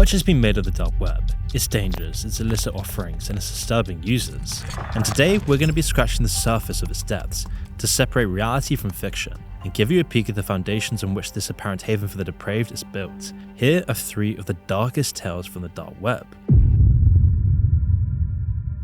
Much has been made of the dark web, its dangers, its illicit offerings, and its disturbing users. And today, we're going to be scratching the surface of its depths to separate reality from fiction and give you a peek at the foundations on which this apparent haven for the depraved is built. Here are 3 of the darkest tales from the dark web.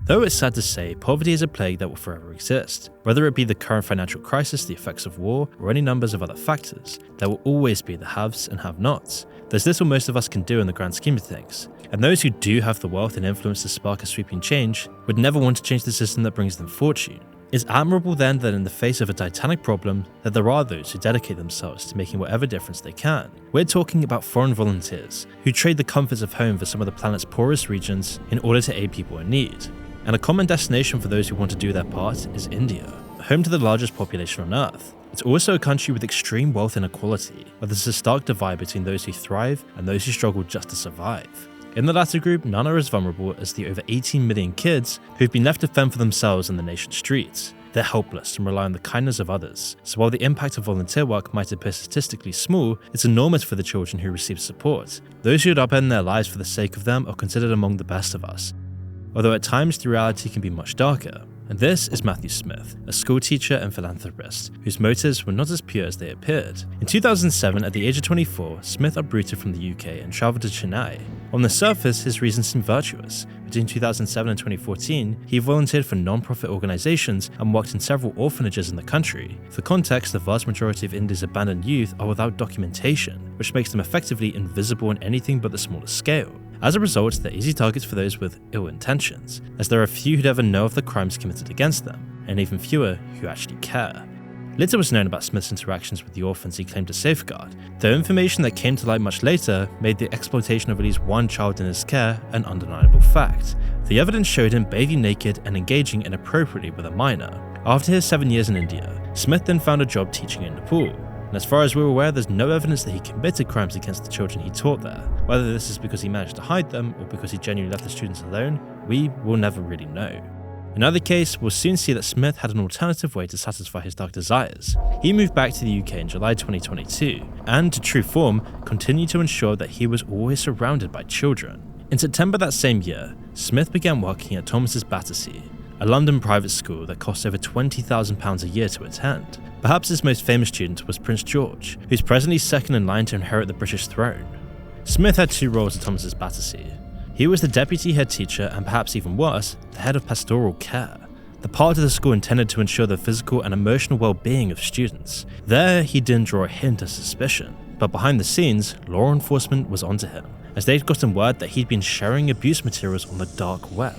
Though it's sad to say, poverty is a plague that will forever exist. Whether it be the current financial crisis, the effects of war, or any numbers of other factors, there will always be the haves and have-nots. There's little most of us can do in the grand scheme of things, and those who do have the wealth and influence to spark a sweeping change would never want to change the system that brings them fortune. It's admirable then that in the face of a titanic problem, that there are those who dedicate themselves to making whatever difference they can. We're talking about foreign volunteers, who trade the comforts of home for some of the planet's poorest regions in order to aid people in need. And a common destination for those who want to do their part is India, home to the largest population on Earth. It's also a country with extreme wealth inequality, where there's a stark divide between those who thrive and those who struggle just to survive. In the latter group, none are as vulnerable as the over 18 million kids who've been left to fend for themselves in the nation's streets. They're helpless and rely on the kindness of others, so while the impact of volunteer work might appear statistically small, it's enormous for the children who receive support. Those who would upend their lives for the sake of them are considered among the best of us, although at times the reality can be much darker. And this is Matthew Smith, a schoolteacher and philanthropist, whose motives were not as pure as they appeared. In 2007, at the age of 24, Smith uprooted from the UK and travelled to Chennai. On the surface, his reasons seemed virtuous. Between 2007 and 2014, he volunteered for non-profit organisations and worked in several orphanages in the country. For context, the vast majority of India's abandoned youth are without documentation, which makes them effectively invisible in anything but the smallest scale. As a result, they're easy targets for those with ill intentions, as there are few who'd ever know of the crimes committed against them, and even fewer who actually care. Little was known about Smith's interactions with the orphans he claimed to safeguard, though information that came to light much later made the exploitation of at least one child in his care an undeniable fact. The evidence showed him bathing naked and engaging inappropriately with a minor. After his 7 years in India, Smith then found a job teaching in Nepal. And as far as we're aware, there's no evidence that he committed crimes against the children he taught there. Whether this is because he managed to hide them or because he genuinely left the students alone, we will never really know. In either case, we'll soon see that Smith had an alternative way to satisfy his dark desires. He moved back to the UK in July 2022, and to true form, continued to ensure that he was always surrounded by children. In September that same year, Smith began working at Thomas's Battersea, a London private school that cost over £20,000 a year to attend. Perhaps his most famous student was Prince George, who's presently second in line to inherit the British throne. Smith had 2 roles at Thomas's Battersea. He was the deputy head teacher and, perhaps even worse, the head of pastoral care, the part of the school intended to ensure the physical and emotional well-being of students. There, he didn't draw a hint of suspicion, but behind the scenes, law enforcement was onto him, as they'd gotten word that he'd been sharing abuse materials on the dark web.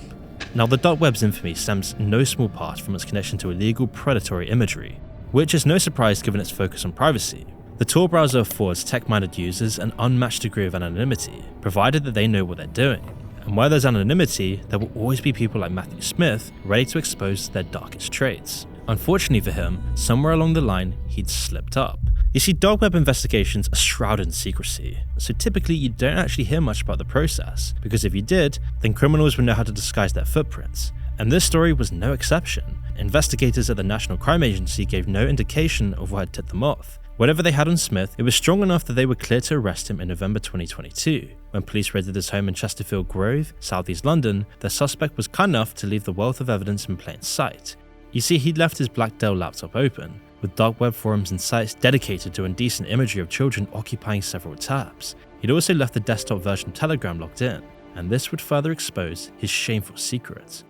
Now, the dark web's infamy stems in no small part from its connection to illegal predatory imagery, which is no surprise given its focus on privacy. The Tor browser affords tech-minded users an unmatched degree of anonymity, provided that they know what they're doing. And where there's anonymity, there will always be people like Matthew Smith ready to expose their darkest traits. Unfortunately for him, somewhere along the line, he'd slipped up. You see, dark web investigations are shrouded in secrecy, so typically you don't actually hear much about the process, because if you did, then criminals would know how to disguise their footprints. And this story was no exception. Investigators at the National Crime Agency gave no indication of what had tipped them off. Whatever they had on Smith, it was strong enough that they were clear to arrest him in November 2022. When police raided his home in Chesterfield Grove, southeast London, the suspect was kind enough to leave the wealth of evidence in plain sight. You see, he'd left his black Dell laptop open, with dark web forums and sites dedicated to indecent imagery of children occupying several tabs. He'd also left the desktop version of Telegram logged in, and this would further expose his shameful secrets.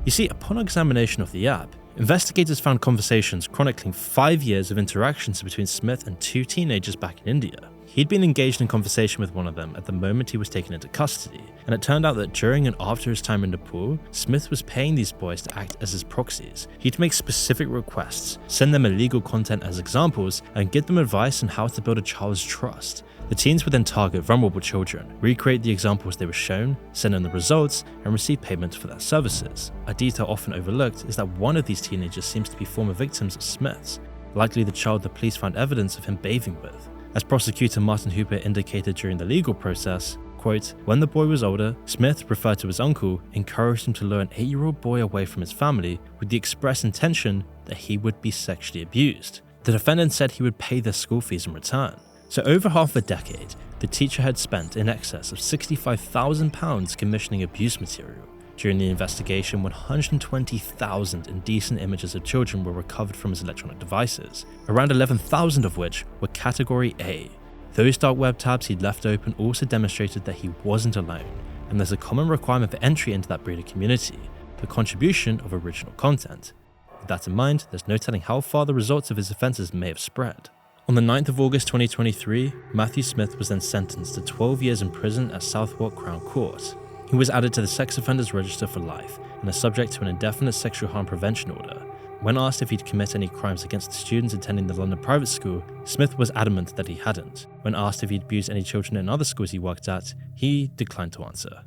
You see, upon examination of the app, investigators found conversations chronicling 5 years of interactions between Smith and 2 teenagers back in India. He'd been engaged in conversation with one of them at the moment he was taken into custody, and it turned out that during and after his time in Nepal, Smith was paying these boys to act as his proxies. He'd make specific requests, send them illegal content as examples, and give them advice on how to build a child's trust. The teens would then target vulnerable children, recreate the examples they were shown, send in the results, and receive payment for their services. A detail often overlooked is that one of these teenagers seems to be former victims of Smith's, likely the child the police found evidence of him bathing with. As prosecutor Martin Hooper indicated during the legal process, quote, "When the boy was older, Smith, referred to his uncle, encouraged him to lure an 8-year-old boy away from his family with the express intention that he would be sexually abused. The defendant said he would pay their school fees in return. So over half a decade, the teacher had spent in excess of £65,000 commissioning abuse material. During the investigation, 120,000 indecent images of children were recovered from his electronic devices, around 11,000 of which were Category A. Those dark web tabs he'd left open also demonstrated that he wasn't alone, and there's a common requirement for entry into that breeder community: the contribution of original content. With that in mind, there's no telling how far the results of his offences may have spread. On the 9th of August 2023, Matthew Smith was then sentenced to 12 years in prison at Southwark Crown Court. He was added to the sex offenders register for life and is subject to an indefinite sexual harm prevention order. When asked if he'd commit any crimes against the students attending the London private school, Smith was adamant that he hadn't. When asked if he'd abused any children in other schools he worked at, he declined to answer.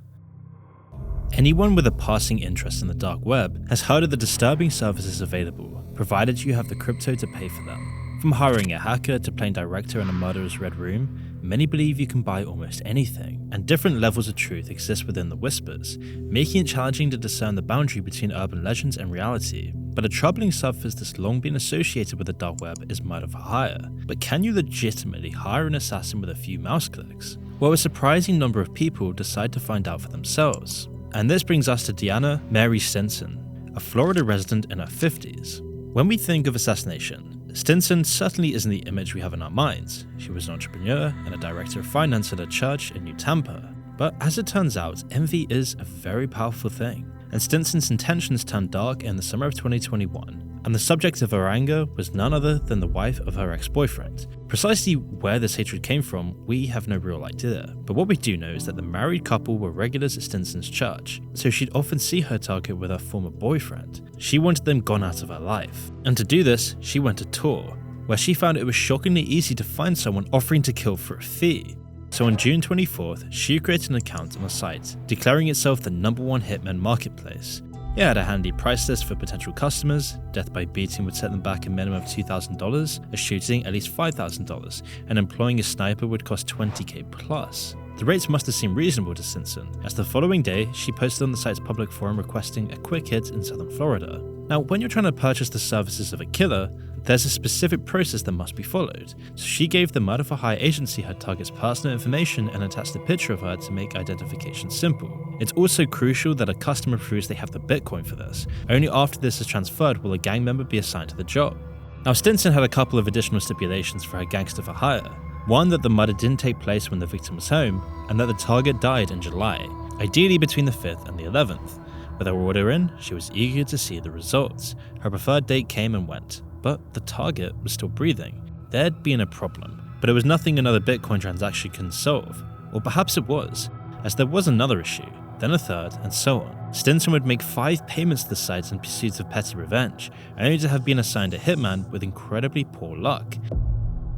Anyone with a passing interest in the dark web has heard of the disturbing services available, provided you have the crypto to pay for them. From hiring a hacker to playing director in a murderer's red room, many believe you can buy almost anything, and different levels of truth exist within the whispers, making it challenging to discern the boundary between urban legends and reality. But a troubling substance that's long been associated with the dark web is murder for hire. But can you legitimately hire an assassin with a few mouse clicks? Well, a surprising number of people decide to find out for themselves. And this brings us to Deanna Mary Stinson, a Florida resident in her 50s. When we think of assassination, Stinson certainly isn't the image we have in our minds. She was an entrepreneur and a director of finance at a church in New Tampa. But as it turns out, envy is a very powerful thing, and Stinson's intentions turned dark in the summer of 2021, and the subject of her anger was none other than the wife of her ex-boyfriend. Precisely where this hatred came from, we have no real idea, but what we do know is that the married couple were regulars at Stinson's church, so she'd often see her target with her former boyfriend. She wanted them gone out of her life, and to do this, she went to tour, where she found it was shockingly easy to find someone offering to kill for a fee. So on June 24th, she created an account on the site, declaring itself the #1 hitman marketplace. It had a handy price list for potential customers. Death by beating would set them back a minimum of $2,000, a shooting at least $5,000, and employing a sniper would cost $20,000 plus. The rates must have seemed reasonable to Stinson, as the following day she posted on the site's public forum requesting a quick hit in southern Florida. Now, when you're trying to purchase the services of a killer, there's a specific process that must be followed, so she gave the murder for hire agency her target's personal information and attached a picture of her to make identification simple. It's also crucial that a customer proves they have the Bitcoin for this. Only after this is transferred will a gang member be assigned to the job. Now, Stinson had a couple of additional stipulations for her gangster for hire. One, that the murder didn't take place when the victim was home, and that the target died in July, ideally between the 5th and the 11th. With her order in, she was eager to see the results. Her preferred date came and went, but the target was still breathing. There'd been a problem, but it was nothing another Bitcoin transaction can solve. Or perhaps it was, as there was another issue, then a third, and so on. Stinson would make 5 payments to the site in pursuit of petty revenge, only to have been assigned a hitman with incredibly poor luck.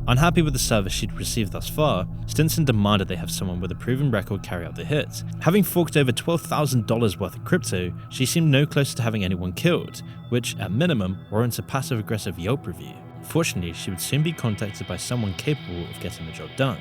Unhappy with the service she'd received thus far, Stinson demanded they have someone with a proven record carry out the hit. Having forked over $12,000 worth of crypto, she seemed no closer to having anyone killed, which, at minimum, warrants a passive-aggressive Yelp review. Fortunately, she would soon be contacted by someone capable of getting the job done.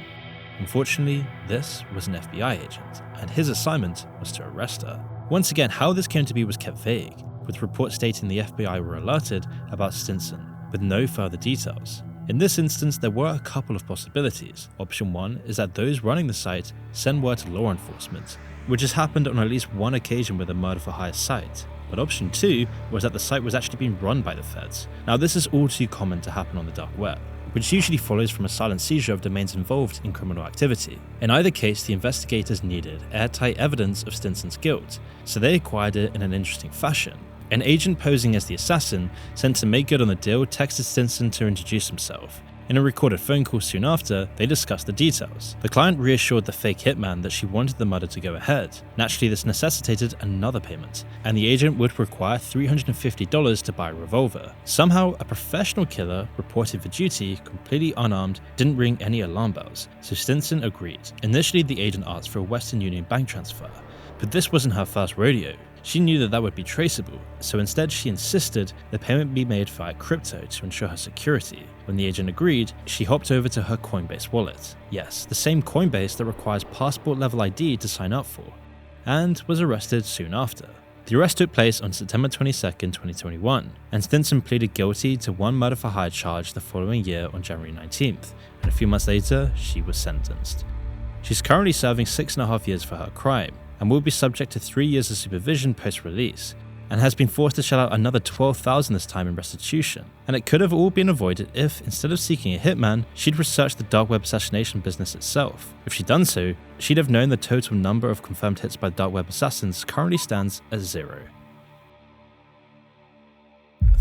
Unfortunately, this was an FBI agent, and his assignment was to arrest her. Once again, how this came to be was kept vague, with reports stating the FBI were alerted about Stinson, with no further details. In this instance, there were a couple of possibilities. Option 1 is that those running the site send word to law enforcement, which has happened on at least one occasion with a murder for hire site. But option 2 was that the site was actually being run by the feds. Now, this is all too common to happen on the dark web, which usually follows from a silent seizure of domains involved in criminal activity. In either case, the investigators needed airtight evidence of Stinson's guilt, so they acquired it in an interesting fashion. An agent posing as the assassin, sent to make good on the deal, texted Stinson to introduce himself. In a recorded phone call soon after, they discussed the details. The client reassured the fake hitman that she wanted the murder to go ahead. Naturally, this necessitated another payment, and the agent would require $350 to buy a revolver. Somehow, a professional killer, reported for duty, completely unarmed, didn't ring any alarm bells, so Stinson agreed. Initially, the agent asked for a Western Union bank transfer, but this wasn't her first rodeo. She knew that would be traceable, so instead she insisted the payment be made via crypto to ensure her security. When the agent agreed, she hopped over to her Coinbase wallet. Yes, the same Coinbase that requires passport-level ID to sign up for, and was arrested soon after. The arrest took place on September 22, 2021, and Stinson pleaded guilty to one murder-for-hire charge the following year on January 19th, and a few months later, she was sentenced. She's currently serving 6.5 years for her crime, and will be subject to 3 years of supervision post-release, and has been forced to shell out another $12,000 this time in restitution. And it could have all been avoided if, instead of seeking a hitman, she'd researched the dark web assassination business itself. If she'd done so, she'd have known the total number of confirmed hits by dark web assassins currently stands at 0.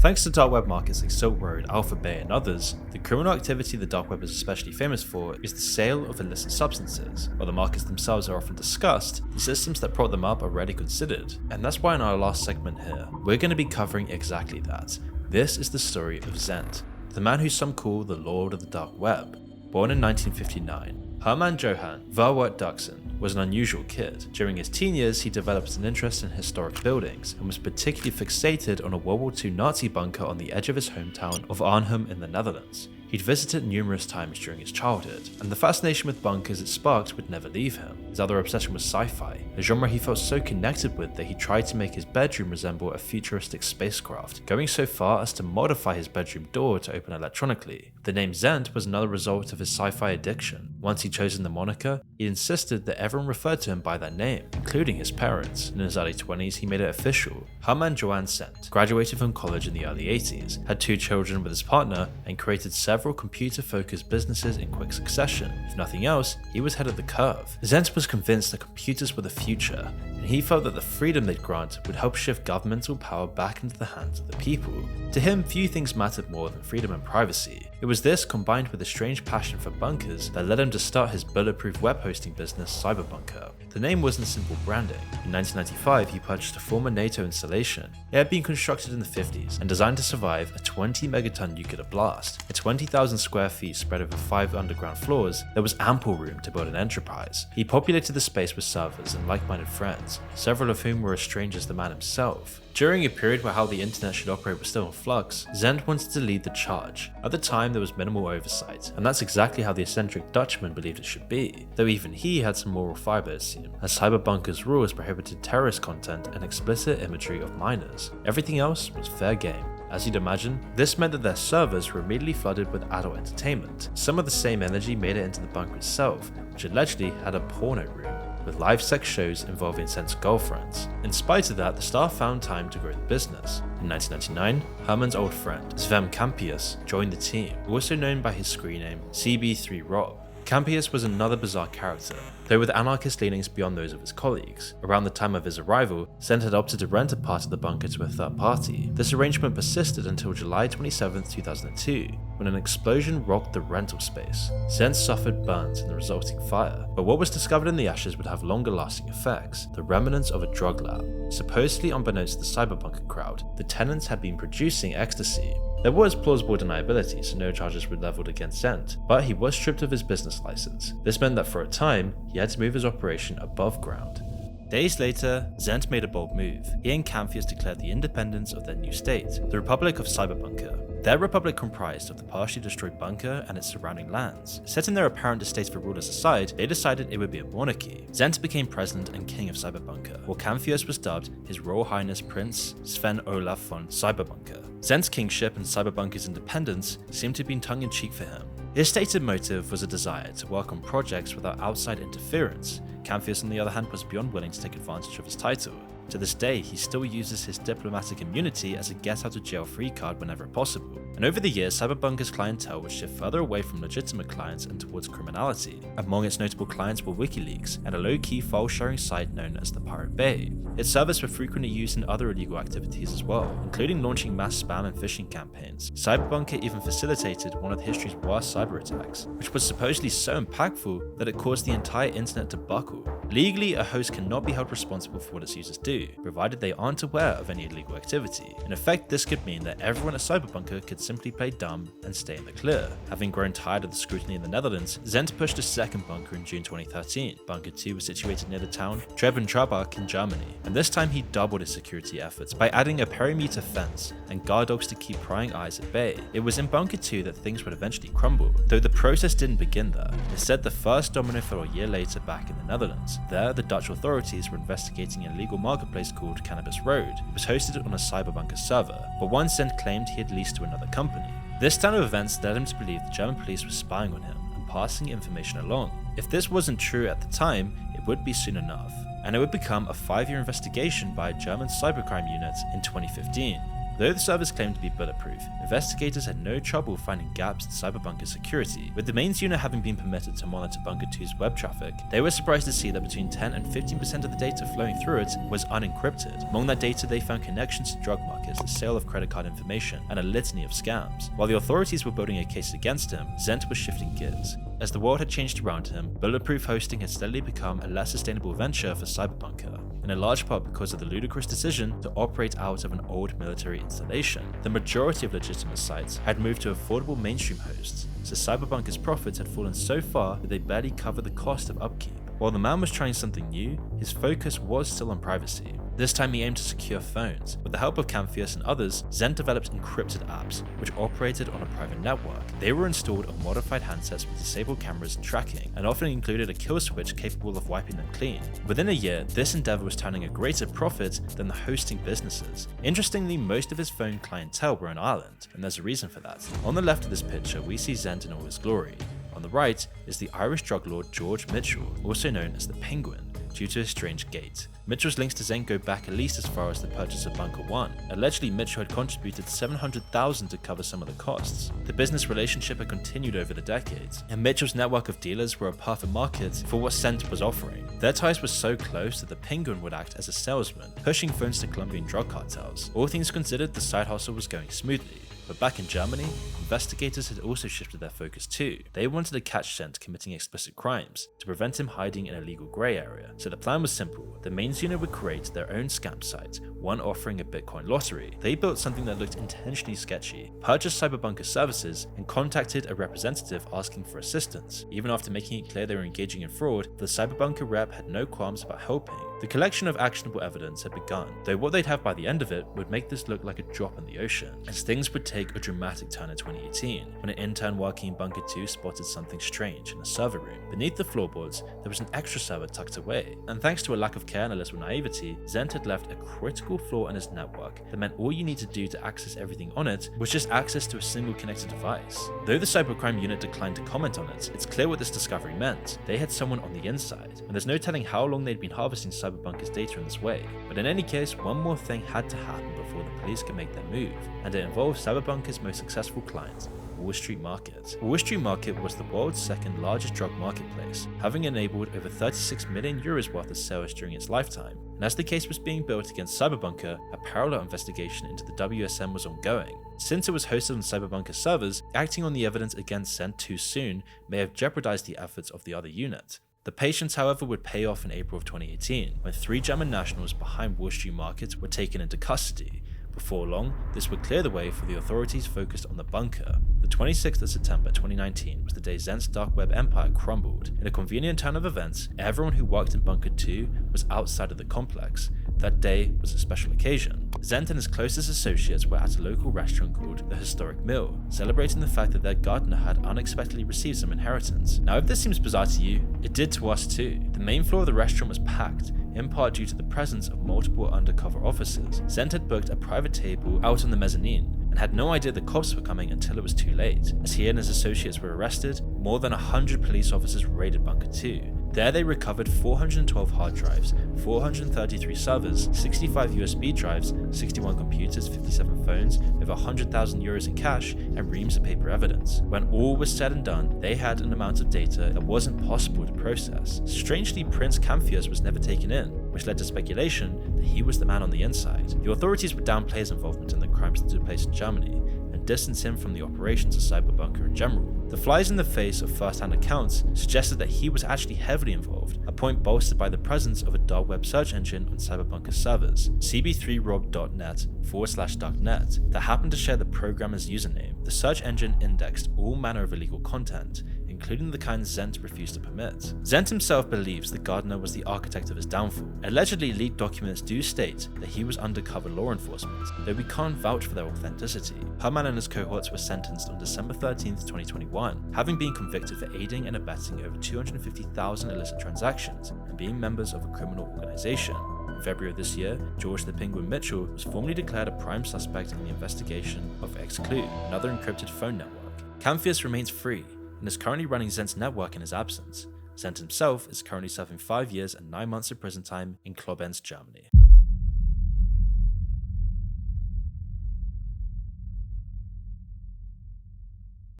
Thanks to dark web markets like Silk Road, Alpha Bay, and others, the criminal activity the dark web is especially famous for is the sale of illicit substances. While the markets themselves are often discussed, the systems that prop them up are rarely considered. And that's why in our last segment here, we're going to be covering exactly that. This is the story of Zent, the man who some call the Lord of the Dark Web. Born in 1959, Herman Johann Verwoerd Duxen was an unusual kid. During his teen years, he developed an interest in historic buildings and was particularly fixated on a World War II Nazi bunker on the edge of his hometown of Arnhem in the Netherlands. He'd visited numerous times during his childhood, and the fascination with bunkers it sparked would never leave him. His other obsession was sci-fi, a genre he felt so connected with that he tried to make his bedroom resemble a futuristic spacecraft, going so far as to modify his bedroom door to open electronically. The name Zent was another result of his sci-fi addiction. Once he'd chosen the moniker, he insisted that everyone referred to him by that name, including his parents. In his early 20s, he made it official. Herman Johann Zent graduated from college in the early 80s, had 2 children with his partner, and created several computer-focused businesses in quick succession. If nothing else, he was ahead of the curve. Zent was convinced that computers were the future, and he felt that the freedom they'd grant would help shift governmental power back into the hands of the people. To him, few things mattered more than freedom and privacy. It was this, combined with a strange passion for bunkers, that led him to start his bulletproof web hosting business, Cyberbunker. The name wasn't simple branding. In 1995, he purchased a former NATO installation. It had been constructed in the 50s and designed to survive a 20 megaton nuclear blast. At 20,000 square feet spread over 5 underground floors, there was ample room to build an enterprise. He populated the space with servers and like-minded friends, several of whom were as strange as the man himself. During a period where how the internet should operate was still in flux, Zent wanted to lead the charge. At the time, there was minimal oversight, and that's exactly how the eccentric Dutchman believed it should be, though even he had some moral fiber it seemed, as Cyberbunker's rules prohibited terrorist content and explicit imagery of minors. Everything else was fair game. As you'd imagine, this meant that their servers were immediately flooded with adult entertainment. Some of the same energy made it into the bunker itself, which allegedly had a porno room, with live sex shows involving Zent's girlfriends. In spite of that, the staff found time to grow the business. In 1999, Herman's old friend, Sven Campius, joined the team, also known by his screen name CB3Rob. Campius was another bizarre character, though with anarchist leanings beyond those of his colleagues. Around the time of his arrival, Zent had opted to rent a part of the bunker to a third party. This arrangement persisted until July 27, 2002, when an explosion rocked the rental space. Zent suffered burns in the resulting fire, but what was discovered in the ashes would have longer lasting effects, the remnants of a drug lab. Supposedly unbeknownst to the Cyberbunker crowd, the tenants had been producing ecstasy. There was plausible deniability, so no charges were leveled against Zent, but he was stripped of his business license. This meant that for a time, he had to move his operation above ground. Days later, Zent made a bold move. He and Campius declared the independence of their new state, the Republic of Cyberbunker. Their republic comprised of the partially destroyed bunker and its surrounding lands. Setting their apparent distasteful rulers aside, they decided it would be a monarchy. Zent became president and king of Cyberbunker, while Campius was dubbed His Royal Highness Prince Sven Olaf von Cyberbunker. Zent's kingship and Cyberbunker's independence seemed to have been tongue-in-cheek for him. His stated motive was a desire to work on projects without outside interference. Campius, on the other hand, was beyond willing to take advantage of his title. To this day, he still uses his diplomatic immunity as a get-out-of-jail-free card whenever possible. And over the years, Cyberbunker's clientele would shift further away from legitimate clients and towards criminality. Among its notable clients were WikiLeaks and a low-key file-sharing site known as the Pirate Bay. Its servers were frequently used in other illegal activities as well, including launching mass spam and phishing campaigns. Cyberbunker even facilitated one of history's worst cyber attacks, which was supposedly so impactful that it caused the entire internet to buckle. Legally, a host cannot be held responsible for what its users do, provided they aren't aware of any illegal activity. In effect, this could mean that everyone at Cyberbunker could simply play dumb and stay in the clear. Having grown tired of the scrutiny in the Netherlands, Zent pushed a second bunker in June 2013. Bunker 2 was situated near the town Treben-Trabach in Germany, and this time he doubled his security efforts by adding a perimeter fence and guard dogs to keep prying eyes at bay. It was in Bunker 2 that things would eventually crumble, though the process didn't begin there. Instead, the first domino fell a year later back in the Netherlands. Netherlands. There, the Dutch authorities were investigating an illegal marketplace called Cannabis Road. It was hosted on a Cyberbunkers server, but one Zent claimed he had leased to another company. This turn of events led him to believe the German police were spying on him and passing information along. If this wasn't true at the time, it would be soon enough, and it would become a 5-year investigation by a German cybercrime unit in 2015. Though the servers claimed to be bulletproof, investigators had no trouble finding gaps in Cyberbunker's security. With the mains unit having been permitted to monitor Bunker 2's web traffic, they were surprised to see that between 10 and 15% of the data flowing through it was unencrypted. Among that data, they found connections to drug markets, the sale of credit card information, and a litany of scams. While the authorities were building a case against him, Zent was shifting gears. As the world had changed around him, bulletproof hosting had steadily become a less sustainable venture for Cyberbunker, in a large part because of the ludicrous decision to operate out of an old military installation. The majority of legitimate sites had moved to affordable mainstream hosts, so Cyberbunker's profits had fallen so far that they barely covered the cost of upkeep. While the man was trying something new, his focus was still on privacy. This time he aimed to secure phones. With the help of Camphius and others, Zent developed encrypted apps, which operated on a private network. They were installed on modified handsets with disabled cameras and tracking, and often included a kill switch capable of wiping them clean. Within a year, this endeavor was turning a greater profit than the hosting businesses. Interestingly, most of his phone clientele were in Ireland, and there's a reason for that. On the left of this picture, we see Zent in all his glory. On the right is the Irish drug lord George Mitchell, also known as the Penguin, due to his strange gait. Mitchell's links to Zent go back at least as far as the purchase of Bunker 1. Allegedly, Mitchell had contributed $700,000 to cover some of the costs. The business relationship had continued over the decades, and Mitchell's network of dealers were a perfect market for what Zent was offering. Their ties were so close that the Penguin would act as a salesman, pushing phones to Colombian drug cartels. All things considered, the side hustle was going smoothly. But back in Germany, investigators had also shifted their focus too. They wanted to catch Zent committing explicit crimes to prevent him hiding in a legal grey area. So the plan was simple. The mains unit would create their own scam site, one offering a Bitcoin lottery. They built something that looked intentionally sketchy, purchased Cyberbunker services, and contacted a representative asking for assistance. Even after making it clear they were engaging in fraud, the Cyberbunker rep had no qualms about helping. The collection of actionable evidence had begun, though what they'd have by the end of it would make this look like a drop in the ocean, as things would take a dramatic turn in 2018, when an intern working in Bunker 2 spotted something strange in a server room. Beneath the floorboards, there was an extra server tucked away, and thanks to a lack of care and a little naivety, Zent had left a critical flaw in his network that meant all you need to do to access everything on it was just access to a single connected device. Though the cybercrime unit declined to comment on it, it's clear what this discovery meant. They had someone on the inside, and there's no telling how long they'd been harvesting Cyberbunker's data in this way. But in any case, one more thing had to happen before the police could make their move, and it involved Cyberbunker's most successful client, Wall Street Market. Wall Street Market was the world's second largest drug marketplace, having enabled over 36 million euros worth of sales during its lifetime. And as the case was being built against Cyberbunker, a parallel investigation into the WSM was ongoing. Since it was hosted on Cyberbunker servers, acting on the evidence against Zent too soon may have jeopardized the efforts of the other unit. The patience, however, would pay off in April of 2018, when 3 German nationals behind Wall Street Market were taken into custody. Before long, this would clear the way for the authorities focused on the bunker. The 26th of September 2019 was the day Zent's dark web empire crumbled. In a convenient turn of events, everyone who worked in Bunker 2 was outside of the complex. That day was a special occasion. Zent and his closest associates were at a local restaurant called the Historic Mill, celebrating the fact that their gardener had unexpectedly received some inheritance. Now, if this seems bizarre to you, it did to us too. The main floor of the restaurant was packed, in part due to the presence of multiple undercover officers. Zent had booked a private table out on the mezzanine, and had no idea the cops were coming until it was too late. As he and his associates were arrested, more than 100 police officers raided Bunker 2. There they recovered 412 hard drives, 433 servers, 65 USB drives, 61 computers, 57 phones, over 100,000 euros in cash, and reams of paper evidence. When all was said and done, they had an amount of data that wasn't possible to process. Strangely, Prince Camphius was never taken in, which led to speculation that he was the man on the inside. The authorities would downplay his involvement in the crimes that took place in Germany, and distance him from the operations of Cyberbunker in general. The flies in the face of first-hand accounts suggested that he was actually heavily involved, a point bolstered by the presence of a dark web search engine on Cyberbunker servers, cb3rob.net/darknet, that happened to share the programmer's username. The search engine indexed all manner of illegal content, including the kind Zent refused to permit. Zent himself believes the gardener was the architect of his downfall. Allegedly, leaked documents do state that he was undercover law enforcement, though we can't vouch for their authenticity. Herman and his cohorts were sentenced on December 13th, 2021, having been convicted for aiding and abetting over 250,000 illicit transactions and being members of a criminal organization. In February of this year, George the Penguin Mitchell was formally declared a prime suspect in the investigation of Exclude, another encrypted phone network. Camphius remains free and is currently running Zent's network in his absence. Zent himself is currently serving 5 years and 9 months of prison time in Koblenz, Germany.